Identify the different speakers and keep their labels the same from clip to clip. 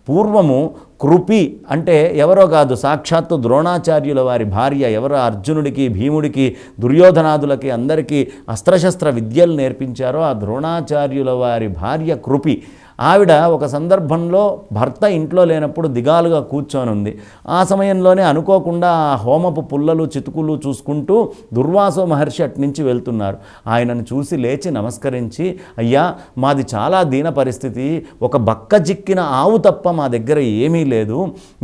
Speaker 1: పూర్వము కృపి అంటే ఎవరో కాదు, సాక్షాత్తు ద్రోణాచార్యుల వారి భార్య. ఎవరో అర్జునుడికి, భీముడికి, దుర్యోధనాదులకి అందరికీ అస్త్రశస్త్ర విద్యలు నేర్పించారో ఆ ద్రోణాచార్యుల వారి భార్య కృపి. ఆవిడ ఒక సందర్భంలో భర్త ఇంట్లో లేనప్పుడు దిగాలుగా కూర్చొని ఉంది. ఆ సమయంలోనే అనుకోకుండా ఆ హోమపు పుల్లలు చితుకులు చూసుకుంటూ దుర్వాసో మహర్షి అట్నుంచి వెళ్తున్నారు. ఆయనను చూసి లేచి నమస్కరించి, అయ్యా మాది చాలా దీన పరిస్థితి, ఒక బక్క చిక్కిన ఆవు తప్ప మా దగ్గర ఏమీ లేదు.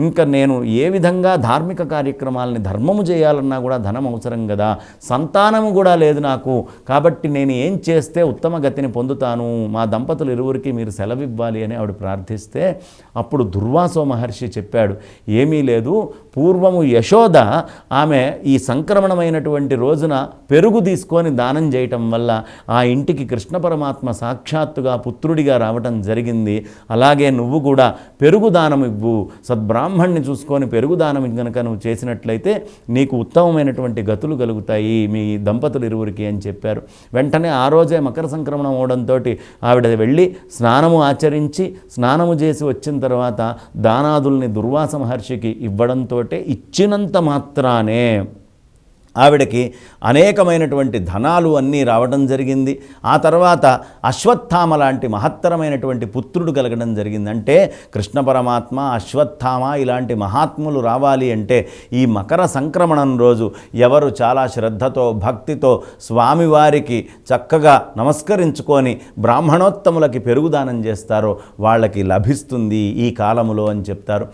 Speaker 1: ఇంకా నేను ఏ విధంగా ధార్మిక కార్యక్రమాలని ధర్మము చేయాలన్నా కూడా ధనం అవసరం కదా, సంతానము కూడా లేదు నాకు, కాబట్టి నేను ఏం చేస్తే ఉత్తమ గతిని పొందుతాను, మా దంపతులు ఇరువురికి మీరు సెలవు ఇవ్వాలి అని ఆవిడ ప్రార్థిస్తే అప్పుడు దుర్వాసో మహర్షి చెప్పాడు, ఏమీ లేదు, పూర్వము యశోద ఆమె ఈ సంక్రమణమైనటువంటి రోజున పెరుగు తీసుకొని దానం చేయటం వల్ల ఆ ఇంటికి కృష్ణ పరమాత్మ సాక్షాత్తుగా పుత్రుడిగా రావటం జరిగింది. అలాగే నువ్వు కూడా పెరుగు దానం ఇవ్వు, సద్బ్రాహ్మణ్ణి చూసుకొని పెరుగు దానం కనుక నువ్వు చేసినట్లయితే నీకు ఉత్తమమైనటువంటి గతులు కలుగుతాయి మీ దంపతులు ఇరువురికి అని చెప్పారు. వెంటనే ఆ రోజే మకర సంక్రమణం అవడంతో ఆవిడ వెళ్ళి ఆచరించి స్నానము చేసి వచ్చిన తర్వాత దానాదుల్ని దుర్వాస మహర్షికి ఇవ్వడంతో ఇచ్చినంత మాత్రానే ఆవిడకి అనేకమైనటువంటి ధనాలు అన్నీ రావడం జరిగింది. ఆ తర్వాత అశ్వత్థామ లాంటి మహత్తరమైనటువంటి పుత్రుడు కలగడం జరిగింది. అంటే కృష్ణ పరమాత్మ, అశ్వత్థామ ఇలాంటి మహాత్ములు రావాలి అంటే ఈ మకర సంక్రమణం రోజు ఎవరు చాలా శ్రద్ధతో భక్తితో స్వామివారికి చక్కగా నమస్కరించుకొని బ్రాహ్మణోత్తములకి పెరుగుదానం చేస్తారో వాళ్ళకి లభిస్తుంది ఈ కాలములో అని చెప్తారు.